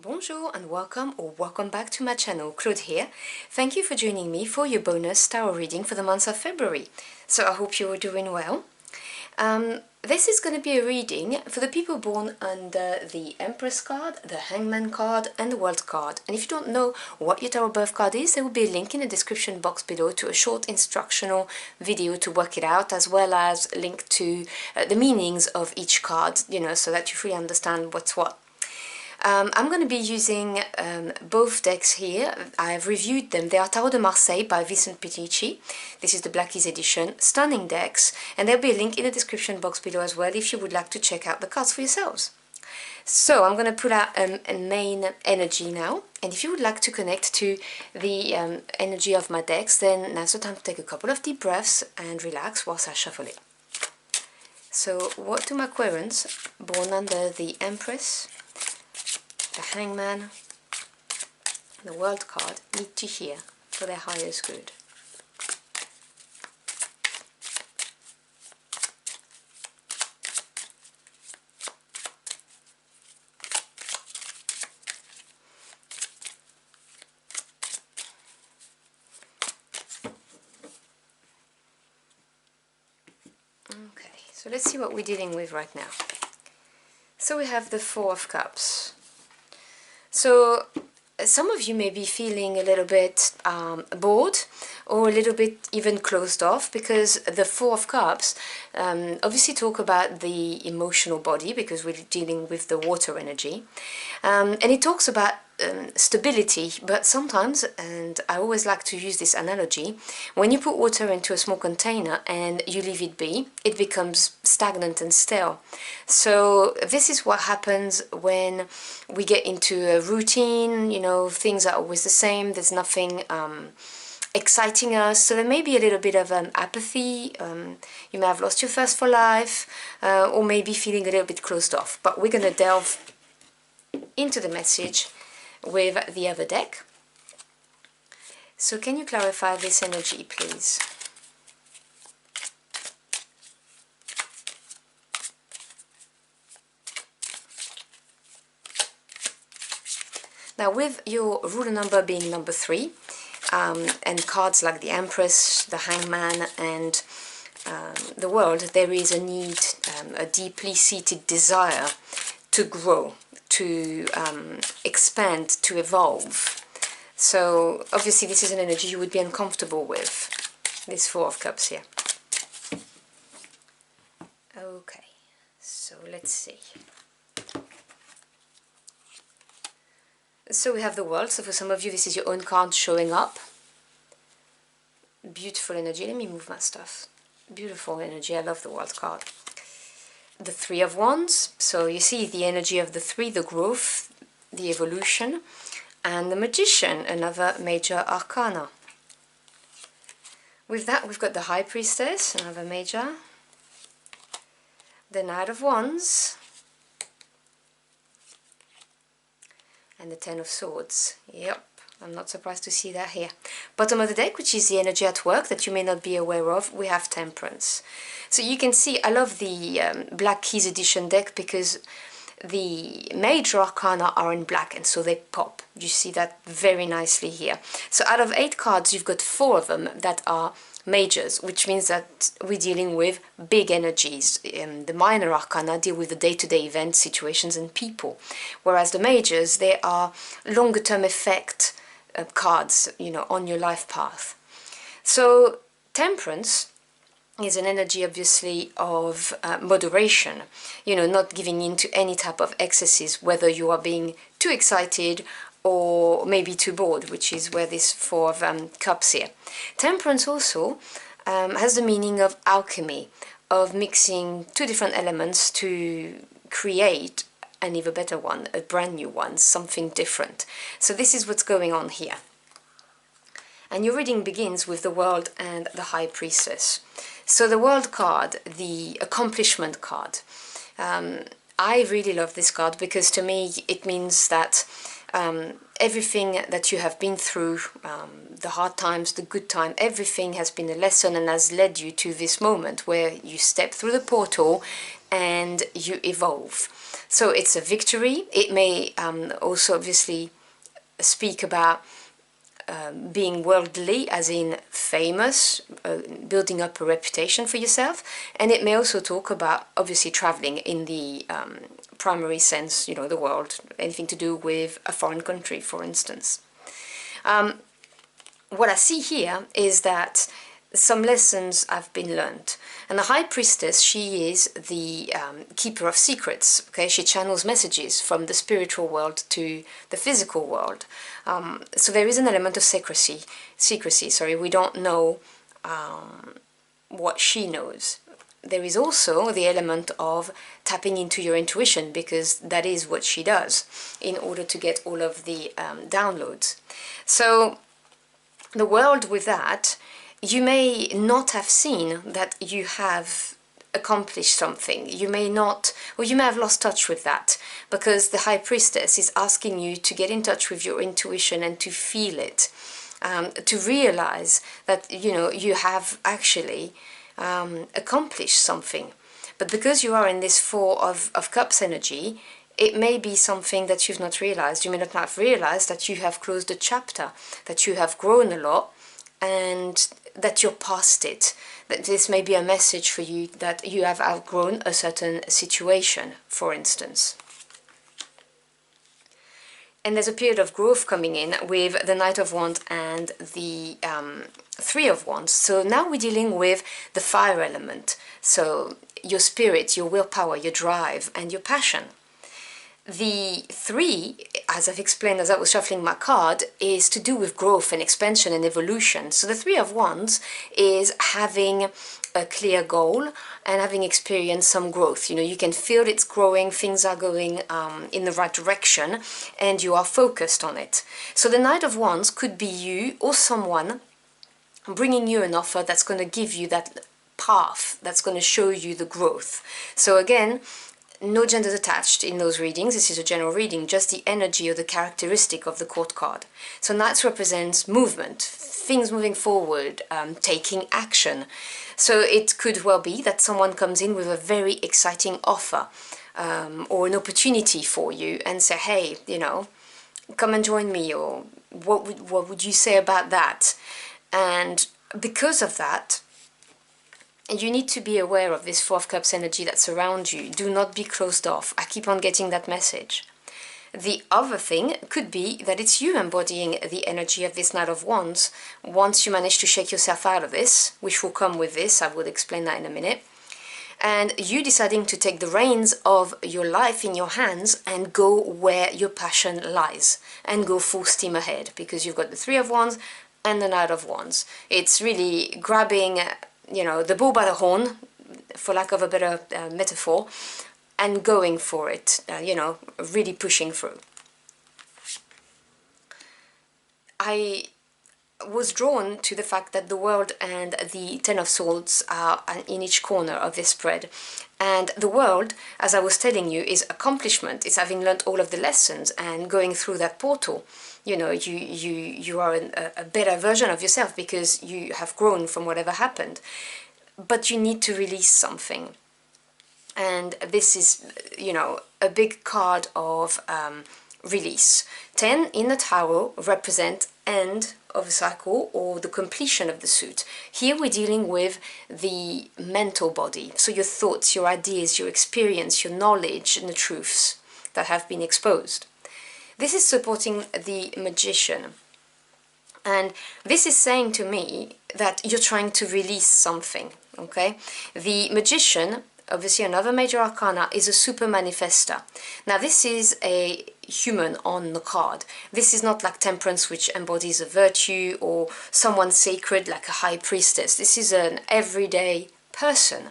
Bonjour and welcome or welcome back to my channel, Claude here. Thank you for joining me for your bonus tarot reading for the month of February. So I hope you're doing well. This is going to be a reading for the people born under the Empress card, the Hangman card and the World card. And if you don't know what your tarot birth card is, there will be a link in the description box below to a short instructional video to work it out, as well as a link to the meanings of each card, so that you fully understand what's what. I'm going to be using both decks here. I've reviewed them. They are Tarot de Marseille by Pitisci. This is the Black Keys edition. Stunning decks. And there'll be a link in the description box below as well if you would like to check out the cards for yourselves. So I'm going to pull out a main energy now. And if you would like to connect to the energy of my decks, then now's the time to take a couple of deep breaths and relax whilst I shuffle it. So what do my Aquarians born under the Empress, the Hangman, the World card need to hear for their highest good? Okay, so let's see what we're dealing with right now. So we have the Four of Cups. So some of you may be feeling a little bit bored or a little bit even closed off, because the Four of Cups obviously talk about the emotional body, because we're dealing with the water energy, and it talks about stability. But sometimes, and I always like to use this analogy, when you put water into a small container and you leave it be, it becomes stagnant and stale. So this is what happens when we get into a routine. Things are always the same, there's nothing exciting us, so there may be a little bit of apathy. You may have lost your thirst for life, or maybe feeling a little bit closed off. But we're going to delve into the message with the other deck. So can you clarify this energy, please? Now, with your ruler number being number 3, and cards like the Empress, the Hangman, and the World, there is a need, a deeply seated desire to grow, to expand, to evolve. So obviously this is an energy you would be uncomfortable with, this Four of Cups here. Okay, so let's see. So we have the World. So for some of you, this is your own card showing up. Beautiful energy. Let me move my stuff. Beautiful energy. I love the World card. The Three of Wands. So you see the energy of the three, the growth, the evolution. And the Magician, another major arcana. With that, we've got the High Priestess, another major. The Knight of Wands. And the Ten of Swords. Yep, I'm not surprised to see that here. Bottom of the deck, which is the energy at work that you may not be aware of, we have Temperance. So you can see, I love the Black Keys edition deck, because the major arcana are in black, and so they pop. You see that very nicely here. So out of 8 cards, you've got 4 of them that are majors, which means that we're dealing with big energies. The minor arcana deal with the day-to-day events, situations and people, whereas the majors, they are longer term effect cards, on your life path. So Temperance is an energy obviously of moderation, not giving in to any type of excesses, whether you are being too excited or maybe too bored, which is where this Four of Cups here. Temperance also has the meaning of alchemy, of mixing 2 different elements to create an even better one, a brand new one, something different. So this is what's going on here. And your reading begins with the World and the High Priestess. So the World card, the accomplishment card. I really love this card, because to me it means that everything that you have been through, the hard times, the good time, everything has been a lesson and has led you to this moment where you step through the portal and you evolve. So it's a victory. It may also obviously speak about being worldly, as in famous, building up a reputation for yourself, and it may also talk about obviously traveling in the primary sense, you know, the world, anything to do with a foreign country, for instance. What I see here is that some lessons have been learned. And the High Priestess, she is the keeper of secrets, okay? She channels messages from the spiritual world to the physical world. So there is an element of secrecy, we don't know what she knows. There is also the element of tapping into your intuition, because that is what she does in order to get all of the downloads. So the world with that, you may not have seen that you have accomplished something. You may not, or you may have lost touch with that, because the High Priestess is asking you to get in touch with your intuition and to feel it, to realize that, you know, you have actually accomplished something. But because you are in this Four of Cups energy, it may be something that you've not realized. You may not have realized that you have closed a chapter, that you have grown a lot, and that you're past it. That this may be a message for you that you have outgrown a certain situation, for instance. And there's a period of growth coming in with the Knight of Wands and the Three of Wands. So now we're dealing with the fire element. So your spirit, your willpower, your drive, and your passion. The three, as I've explained as I was shuffling my card, is to do with growth and expansion and evolution. So the Three of Wands is having a clear goal and having experienced some growth. You know, you can feel it's growing, things are going in the right direction, and you are focused on it. So the Knight of Wands could be you or someone bringing you an offer that's going to give you that path, that's going to show you the growth. So again, no genders attached in those readings. This is a general reading, just the energy or the characteristic of the court card. So Knights represents movement, things moving forward, taking action. So it could well be that someone comes in with a very exciting offer or an opportunity for you and say, hey, you know, come and join me, or what would you say about that? And because of that, you need to be aware of this Four of Cups energy that surrounds you. Do not be closed off. I keep on getting that message. The other thing could be that it's you embodying the energy of this Knight of Wands once you manage to shake yourself out of this, which will come with this. I will explain that in a minute. And you deciding to take the reins of your life in your hands and go where your passion lies and go full steam ahead, because you've got the Three of Wands and the Knight of Wands. It's really grabbing, you know, the bull by the horn, for lack of a better metaphor, and going for it, you know, really pushing through. I was drawn to the fact that the World and the Ten of Swords are in each corner of this spread. And the World, as I was telling you, is accomplishment. It's having learned all of the lessons and going through that portal. You know, you are a better version of yourself because you have grown from whatever happened. But you need to release something. And this is, you know, a big card of release. 10 in the tarot represent end of a cycle or the completion of the suit. Here we're dealing with the mental body. So your thoughts, your ideas, your experience, your knowledge and the truths that have been exposed. This is supporting the Magician. And this is saying to me that you're trying to release something, okay? The Magician, obviously another major arcana, is a super manifester. Now this is a human on the card. This is not like Temperance, which embodies a virtue, or someone sacred like a high priestess. This is an everyday person.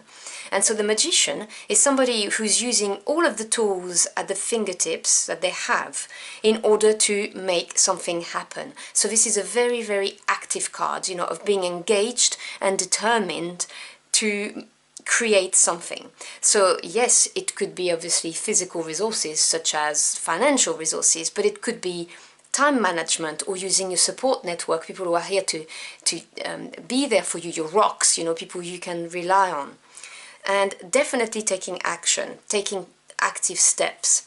And so the Magician is somebody who's using all of the tools at the fingertips that they have in order to make something happen. So this is a very, very active card, you know, of being engaged and determined to create something. So yes, it could be obviously physical resources such as financial resources, but it could be time management or using your support network, people who are here to be there for you, your rocks, you know, people you can rely on. and definitely taking action, taking active steps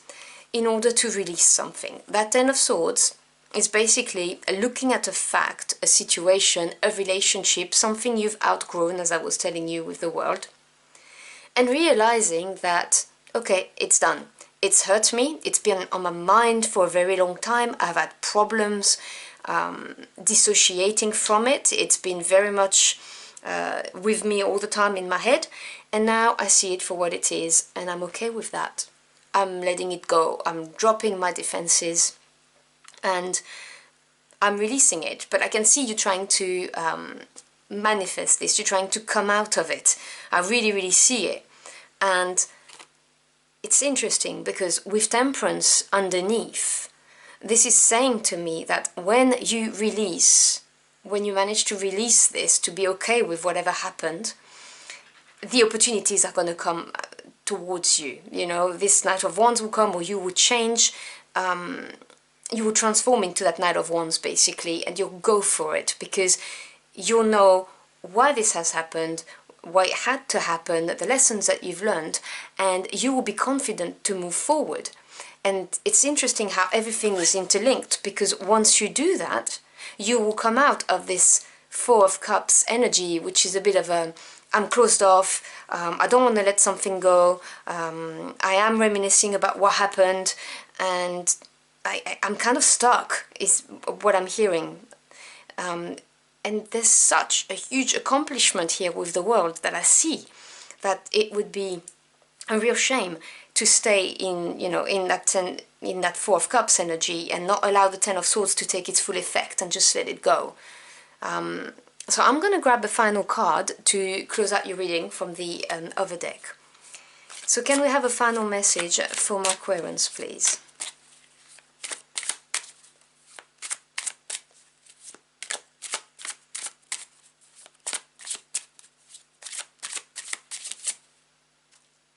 in order to release something. That Ten of Swords is basically looking at a fact, a situation, a relationship, something you've outgrown, as I was telling you with the world, and realizing that, okay, it's done. It's hurt me, it's been on my mind for a very long time, I've had problems dissociating from it, it's been very much with me all the time in my head, and now I see it for what it is, and I'm okay with that. I'm letting it go, I'm dropping my defenses, and I'm releasing it. But I can see you trying to manifest this, you're trying to come out of it. I really see it. And it's interesting because with Temperance underneath, this is saying to me that when you release, when you manage to release this, to be okay with whatever happened, the opportunities are going to come towards you. You know, this Knight of Wands will come, or you will change, you will transform into that Knight of Wands basically, and you'll go for it because you'll know why this has happened, why it had to happen, the lessons that you've learned, and you will be confident to move forward. And it's interesting how everything is interlinked, because once you do that, you will come out of this Four of Cups energy, which is a bit of a, I'm closed off, I don't want to let something go, I am reminiscing about what happened, and I'm kind of stuck, is what I'm hearing. And there's such a huge accomplishment here with the world that I see that it would be a real shame to stay in, you know, in that Four of Cups energy and not allow the Ten of Swords to take its full effect and just let it go. So I'm going to grab a final card to close out your reading from the other deck. So can we have a final message for my Aquarians, please?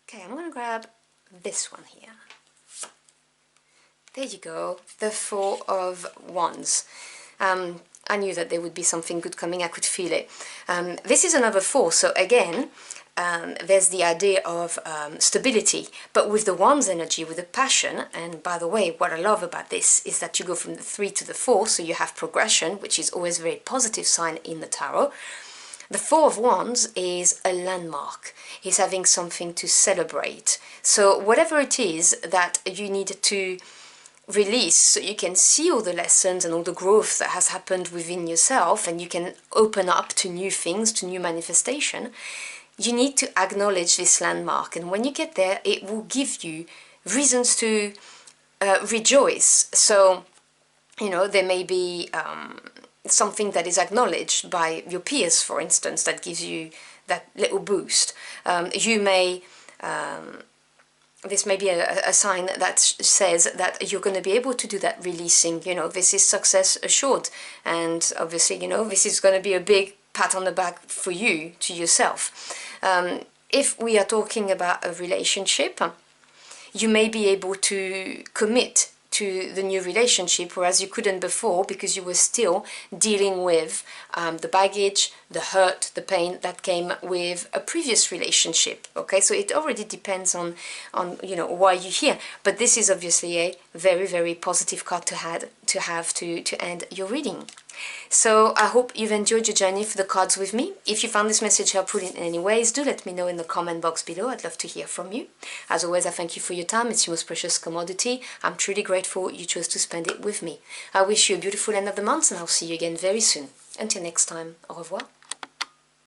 Okay, I'm going to grab this one here. There you go, the Four of Wands. I knew that there would be something good coming, I could feel it. This is another four, so again, there's the idea of stability, but with the Wands energy, with the passion. And by the way, what I love about this is that you go from the 3 to the 4, so you have progression, which is always a very positive sign in the tarot. The Four of Wands is a landmark, is having something to celebrate. So whatever it is that you need to release, so you can see all the lessons and all the growth that has happened within yourself, and you can open up to new things, to new manifestation, you need to acknowledge this landmark. And when you get there, it will give you reasons to rejoice. So, you know, there may be something that is acknowledged by your peers, for instance, that gives you that little boost. You may this may be a sign that says that you're going to be able to do that releasing, you know, this is success assured. And obviously, you know, this is going to be a big pat on the back for you, to yourself. If we are talking about a relationship, you may be able to commit to the new relationship, whereas you couldn't before because you were still dealing with the baggage, the hurt, the pain that came with a previous relationship. Okay, so it already depends on you know, why you're here. But this is obviously a very positive card to have to end your reading. So I hope you've enjoyed your journey for the cards with me. If you found this message helpful in any ways, do let me know in the comment box below. I'd love to hear from you. As always, I thank you for your time. It's your most precious commodity. I'm truly grateful you chose to spend it with me. I wish you a beautiful end of the month, and I'll see you again very soon. Until next time, au revoir.